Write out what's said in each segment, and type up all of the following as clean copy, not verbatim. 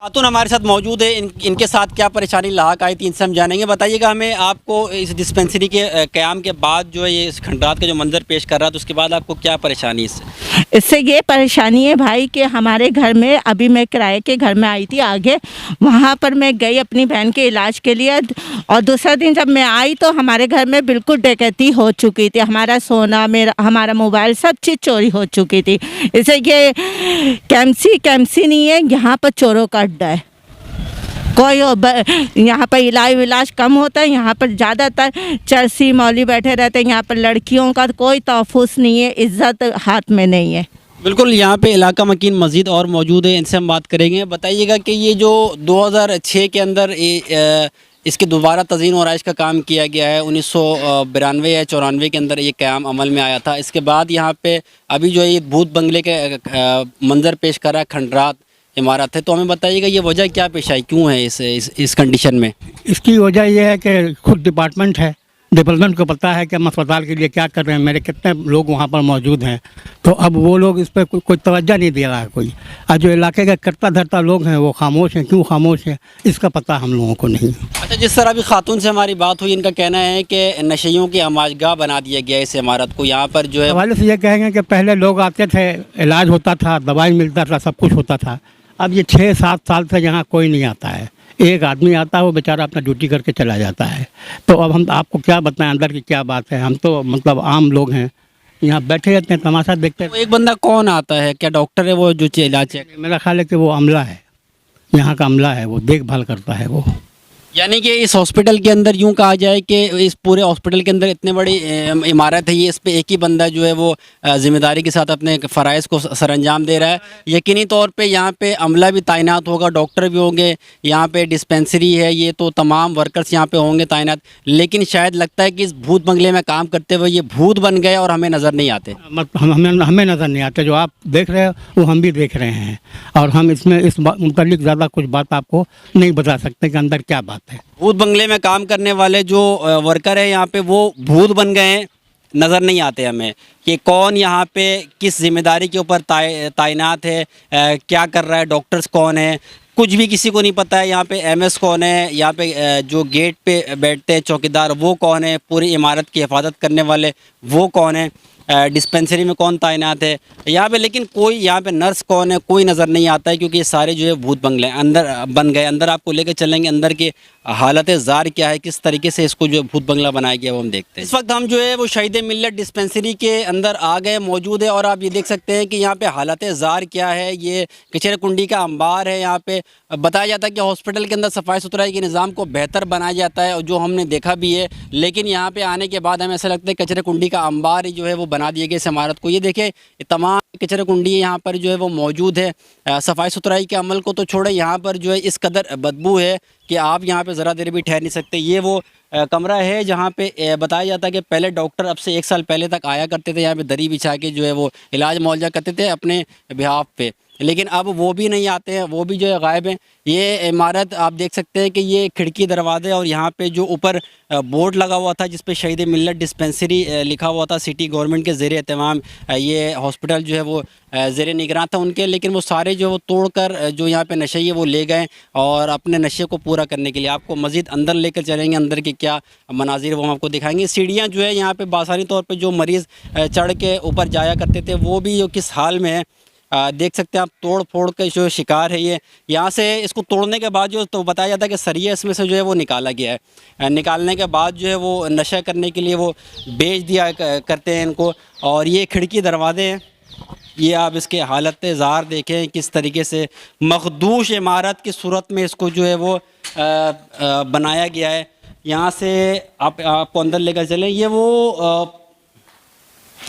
खातून हमारे साथ मौजूद है। इनके साथ क्या परेशानी लाहक आई थी, इनसे हम जानेंगे। बताइएगा हमें, आपको इस डिस्पेंसरी के क़याम के बाद जो है ये इस खंडात का जो मंजर पेश कर रहा था, उसके बाद आपको क्या परेशानी इससे ये परेशानी है भाई कि हमारे घर में, अभी मैं किराए के घर में आई थी आगे, वहाँ पर मैं गई अपनी बहन के इलाज के लिए, और दूसरा दिन जब मैं आई तो हमारे घर में बिल्कुल डकैती हो चुकी थी। हमारा सोना, हमारा मोबाइल, सब चीज़ चोरी हो चुकी थी। इससे ये कैम्सी नहीं है, यहाँ पर चोरों का अड्डा है। कोई यहाँ पर इलाज कम होता है, यहाँ पर ज़्यादातर चरसी मौली बैठे रहते हैं। यहाँ पर लड़कियों का कोई तहफ़्फ़ुज़ नहीं है, इज़्ज़त हाथ में नहीं है। बिल्कुल, यहाँ पे इलाका मकीन मस्जिद और मौजूद है, इनसे हम बात करेंगे। बताइएगा कि ये जो 2006 के अंदर इसके दोबारा तज़ीन और आइश का काम किया गया है, 1992 या 94 के अंदर ये क़याम अमल में आया था। इसके बाद यहाँ पे अभी जो ये भूत बंगले के मंजर पेश कर रहा है, खंडरात इमारत है। तो हमें बताइएगा ये वजह क्या पेश आई, क्यों है इस कंडीशन में? इसकी वजह यह है कि खुद डिपार्टमेंट को पता है कि हम अस्पताल के लिए क्या कर रहे हैं, मेरे कितने लोग वहाँ पर मौजूद हैं। तो अब वो लोग इस पर कोई तवज्जो नहीं दे रहा है कोई। और जो इलाके के करता धरता लोग हैं वो खामोश हैं। क्यों खामोश हैं, इसका पता हम लोगों को नहीं। अच्छा, जिस तरह अभी खातून से हमारी बात हुई, इनका कहना है कि नशेइयों की आमाजगाह बना दिया गया इस इमारत को। यहाँ पर जो है हवाले से ये कहेंगे कि पहले लोग आते थे, इलाज होता था, दवाई मिलता था, सब कुछ होता था। अब ये 6-7 साल से यहाँ कोई नहीं आता है। एक आदमी आता है, वो बेचारा अपना ड्यूटी करके चला जाता है। तो अब हम आपको क्या बताएं अंदर की क्या बात है। हम तो मतलब आम लोग हैं, यहाँ बैठे रहते हैं, तमाशा देखते हैं। तो एक बंदा कौन आता है, क्या डॉक्टर है वो जो इलाज है? मेरा ख्याल है कि वो अमला है, यहाँ का अमला है, वो देखभाल करता है वो। यानी कि इस हॉस्पिटल के अंदर यूँ कहा जाए कि इस पूरे हॉस्पिटल के अंदर इतनी बड़ी इमारत है, ये इस पे एक ही बंदा जो है वो ज़िम्मेदारी के साथ अपने फ़राइज़ को सरअंजाम दे रहा है। यकीनी तौर पे यहाँ पे अमला भी तैनात होगा, डॉक्टर भी होंगे, यहाँ पे डिस्पेंसरी है, ये तो तमाम वर्कर्स यहाँ पे होंगे तैनात। लेकिन शायद लगता है कि इस भूत बंगले में काम करते हुए ये भूत बन गए और हमें नज़र नहीं आते। हमें नज़र नहीं आते। जो आप देख रहे हो वो हम भी देख रहे हैं, और हम इसमें इस मुतालिक ज़्यादा कुछ बात आपको नहीं बता सकते कि अंदर क्या बात है। भूत बंगले में काम करने वाले जो वर्कर है यहाँ पे, वो भूत बन गए हैं, नज़र नहीं आते हमें कि कौन यहाँ पे किस जिम्मेदारी के ऊपर तैनात है, क्या कर रहा है, डॉक्टर्स कौन है, कुछ भी किसी को नहीं पता है। यहाँ पे एमएस कौन है, यहाँ पे जो गेट पे बैठते हैं चौकीदार वो कौन है, पूरी इमारत की हिफाजत करने वाले वो कौन है, डिस्पेंसरी में कौन तैनात है यहाँ पे। लेकिन कोई यहाँ पे नर्स कौन है, कोई नज़र नहीं आता है, क्योंकि ये सारे जो है भूत बंगले अंदर बन गए। अंदर आपको लेकर चलेंगे, अंदर की हालत ज़ार क्या है, किस तरीके से इसको जो भूत बंगला बनाया गया वो हम देखते हैं। इस वक्त हम जो है वो शहीद मिल्लत डिस्पेंसरी के अंदर आ गए, मौजूद है, और आप ये देख सकते हैं कि यहाँ पे हालत ज़ार क्या है। ये कचरे कुंडी का अंबार है। यहाँ पे बताया जाता है कि हॉस्पिटल के अंदर सफाई सुथराई के निज़ाम को बेहतर बनाया जाता है, और जो हमने देखा भी है। लेकिन यहाँ पे आने के बाद हमें ऐसा लगता है कचरे कुंडी का अंबार जो है वो बना दिया गया इस इमारत को। ये देखें, तमाम कचरे कुंडी यहाँ पर जो है वो मौजूद है। सफाई सुथराई के अमल को तो छोड़े, यहाँ पर जो है इस कदर बदबू है कि आप यहाँ पे ज़रा देर भी ठहर नहीं सकते। ये वो कमरा है जहाँ पे बताया जाता है कि पहले डॉक्टर अब से 1 साल पहले तक आया करते थे, यहाँ पे दरी बिछा के जो है वो इलाज मुआवजा करते थे अपने बिहाफ पे। लेकिन अब वो भी नहीं आते हैं, वो भी जो है गायब हैं। ये इमारत आप देख सकते हैं कि ये खिड़की दरवाजे, और यहाँ पे जो ऊपर बोर्ड लगा हुआ था जिस पे शहीद मिल्लत डिस्पेंसरी लिखा हुआ था, सिटी गवर्नमेंट के ज़ेरे एहतमाम ये हॉस्पिटल जो है वो ज़ेरे निगरान था उनके। लेकिन वो सारे जो वो तोड़कर जो यहाँ पे नशे है वो ले गए, और अपने नशे को पूरा करने के लिए आपको मज़ीद अंदर लेकर चलेंगे। अंदर के क्या मनाजिर वो हम आपको दिखाएंगे। सीढ़ियाँ जो है यहाँ पे बासानी तौर पे जो मरीज़ चढ़ के ऊपर जाया करते थे वो भी किस हाल में है देख सकते हैं आप। तोड़ फोड़ के जो शिकार है ये, यहाँ से इसको तोड़ने के बाद जो तो बताया जाता है कि सरिया इसमें से जो है वो निकाला गया है। निकालने के बाद जो है वो नशा करने के लिए वो बेच दिया करते हैं इनको। और ये खिड़की दरवाजे हैं, ये आप इसके हालत ज़ार देखें किस तरीके से मखदूश इमारत की सूरत में इसको जो है वो बनाया गया है। यहाँ से आपको अंदर लेकर चलें। ये वो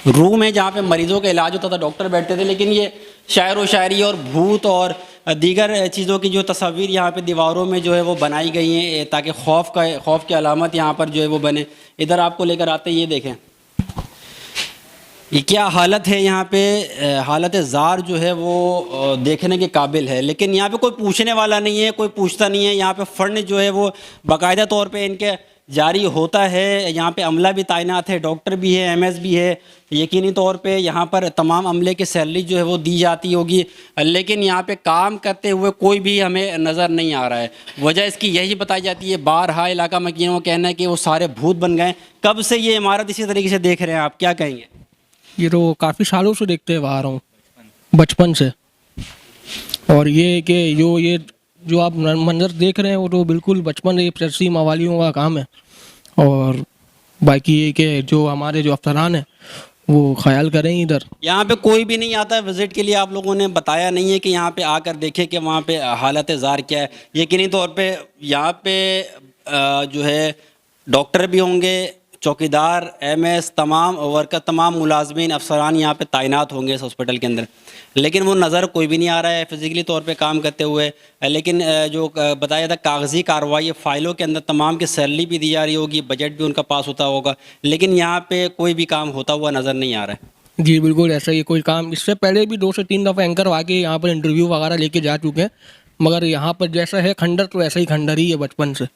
रूम है जहाँ पे मरीज़ों का इलाज होता था, डॉक्टर बैठते थे। लेकिन ये शायर व शायरी और भूत और दीगर चीज़ों की जो तस्वीर यहाँ पे दीवारों में जो है वो बनाई गई हैं, ताकि खौफ की अलामत यहाँ पर जो है वो बने। इधर आपको लेकर आते हैं, ये देखें ये क्या हालत है यहाँ पे। हालत ज़ार जो है वो देखने के काबिल है। लेकिन यहाँ पे कोई पूछने वाला नहीं है, कोई पूछता नहीं है। यहाँ पे फ़ंड जो है वो बाकायदा तौर पे इनके जारी होता है। यहाँ पे अमला भी तैनात है, डॉक्टर भी है, एमएस भी है। यकीनी तौर पे यहाँ पर तमाम अमले की सैलरी जो है वो दी जाती होगी, लेकिन यहाँ पे काम करते हुए कोई भी हमें नज़र नहीं आ रहा है। वजह इसकी यही बताई जाती है, बारहा इलाका मकीनों का कहना है कि वो सारे भूत बन गए। कब से ये इमारत इसी तरीके से देख रहे हैं आप, क्या कहेंगे? ये तो काफ़ी सालों से देखते हुए आ रहा हूँ, बचपन से। और ये कि ये जो आप मंजर देख रहे हैं वो तो बिल्कुल बचपन से प्रसी मवालियों का काम है। और बाकी ये कि जो हमारे जो अफसरान हैं वो ख्याल करें इधर। यहाँ पे कोई भी नहीं आता है विज़िट के लिए, आप लोगों ने बताया नहीं है कि यहाँ पे आकर देखें कि वहाँ पे हालत ज़ार क्या है। यकीनी तौर पे यहाँ पे जो है डॉक्टर भी होंगे, चौकीदार, एमएस, तमाम वर्कर, तमाम मुलाजमीन, अफसरान यहाँ पे तैनात होंगे इस हॉस्पिटल के अंदर, लेकिन वो नज़र कोई भी नहीं आ रहा है फ़िज़िकली तौर पे काम करते हुए। लेकिन जो बताया था कागज़ी कार्रवाई, फ़ाइलों के अंदर तमाम की सैलरी भी दी जा रही होगी, बजट भी उनका पास होता होगा, लेकिन यहाँ पे कोई भी काम होता हुआ नज़र नहीं आ रहा है। जी बिल्कुल ऐसा ही कोई काम। इससे पहले भी 2 से 3 दफ़ा एंकर आके यहाँ पर इंटरव्यू वगैरह लेके जा चुके हैं, मगर यहाँ पर जैसा है खंडर तो ऐसा ही खंडर ही है बचपन से।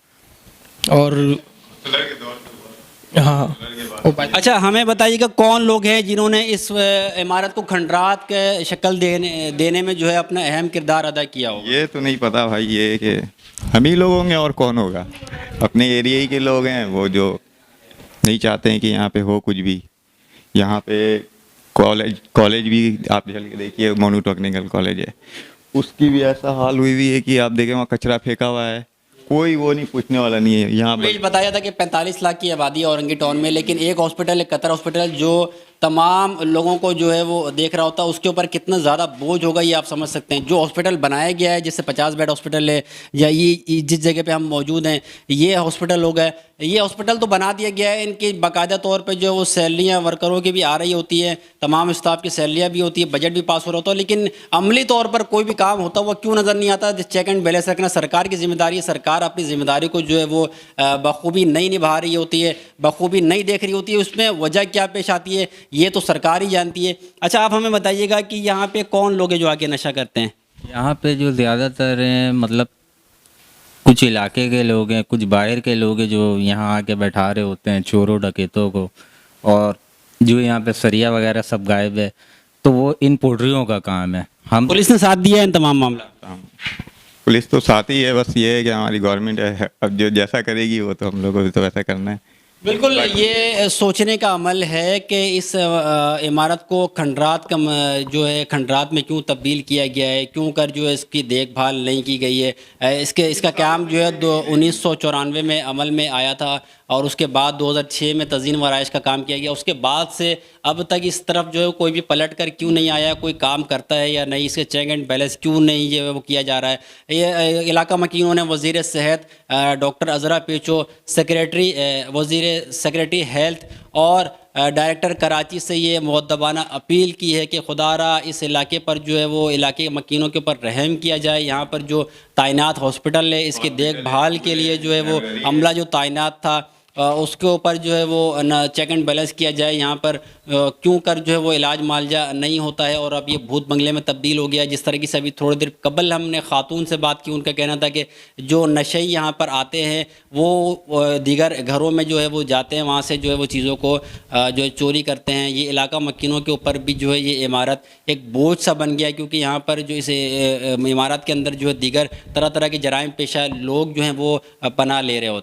और हाँ, अच्छा, हमें बताइएगा कौन लोग हैं जिन्होंने इस इमारत को खंडरात के शक्ल देने में जो है अपना अहम किरदार अदा किया हो? ये तो नहीं पता भाई, ये कि हम ही लोग होंगे और कौन होगा। अपने एरिया ही के लोग हैं वो जो नहीं चाहते हैं कि यहाँ पे हो कुछ भी। यहाँ पे कॉलेज भी आप चल के देखिए, मोनू टेक्निकल कॉलेज है, उसकी भी ऐसा हाल हुई है कि आप देखें वहाँ कचरा फेंका हुआ है, कोई वो नहीं, पूछने वाला नहीं है। यहाँ पर बताया था कि 45 लाख की आबादी है औरंगी टाउन में, लेकिन एक हॉस्पिटल, एक कतर हॉस्पिटल जो तमाम लोगों को जो है वो देख रहा होता है, उसके ऊपर कितना ज़्यादा बोझ होगा ये आप समझ सकते हैं। जो हॉस्पिटल बनाया गया है, जैसे 50 बेड हॉस्पिटल है, या ये जिस जगह पे हम मौजूद हैं ये हॉस्पिटल हो गया, ये हॉस्पिटल तो बना दिया गया है, इनकी बाकायदा तौर पे जो वो सैलरियाँ वर्करों की भी आ रही होती है, तमाम स्टाफ की सैलरियाँ भी होती है, बजट भी पास हो रहा होता है, लेकिन अमली तौर पर कोई भी काम होता हुआ क्यों नज़र नहीं आता? चेक एंड बैलेंस रखना सरकार की जिम्मेदारी है। सरकार अपनी जिम्मेदारी को जो है वो बखूबी नहीं निभा रही होती है, बखूबी नहीं देख रही होती है। उसमें वजह क्या पेश आती है ये तो सरकार ही जानती है। अच्छा, आप हमें बताइएगा कि यहाँ पे कौन लोग हैं जो आके नशा करते हैं? यहाँ पे जो ज़्यादातर हैं, मतलब कुछ इलाके के लोग हैं, कुछ बाहर के लोग हैं जो यहाँ आके बैठा रहे होते हैं चोरों डकैतों को, और जो यहाँ पे सरिया वगैरह सब गायब है, तो वो इन पोल्ट्रियों का काम है। हम पुलिस ने साथ दिया है इन तमाम मामला? पुलिस तो साथ ही है, बस ये है कि हमारी गवर्नमेंट है, अब जो जैसा करेगी वो तो हम लोगों को भी तो वैसा करना है। बिल्कुल, ये सोचने का अमल है कि इस इमारत को खंडरात का जो है खंडरात में क्यों तब्दील किया गया है, क्यों कर जो है इसकी देखभाल नहीं की गई है। इसका काम जो है 1994 में अमल में आया था, और उसके बाद 2006 में तज़ीन व आराइश का काम किया गया। उसके बाद से अब तक इस तरफ जो है कोई भी पलट कर क्यों नहीं आया, कोई काम करता है या नहीं, इसके चेक एंड बैलेंस क्यों नहीं जो है वो किया जा रहा है। ये इलाका मकीनों ने वज़ीर सेहत डॉक्टर अज़रा पेचो, सेक्रेटरी हेल्थ और डायरेक्टर कराची से ये मुअद्दबाना अपील की है कि खुदारा इस इलाके पर जो है वो इलाके के मकीनों के ऊपर रहम किया जाए। यहाँ पर जो तैनात हॉस्पिटल है इसकी देखभाल के लिए जो है वो अमला जो तैनात था उसके ऊपर जो है वो चेक एंड बैलेंस किया जाए। यहाँ पर क्यों कर जो है वो इलाज मुआवजा नहीं होता है, और अब ये भूत बंगले में तब्दील हो गया। जिस तरीके से अभी थोड़ी देर कबल हमने खातून से बात की, उनका कहना था कि जो नशे यहाँ पर आते हैं वो दीगर घरों में जो है वो जाते हैं, वहाँ से जो है वो चीज़ों को जो है चोरी करते हैं। ये इलाका मकीनों के ऊपर भी जो है ये इमारत एक बोझ सा बन गया, क्योंकि यहाँ पर जो इस इमारत के अंदर जो है दीगर तरह तरह के जराइम पेशा लोग जो हैं वो पनाह ले रहे होते हैं।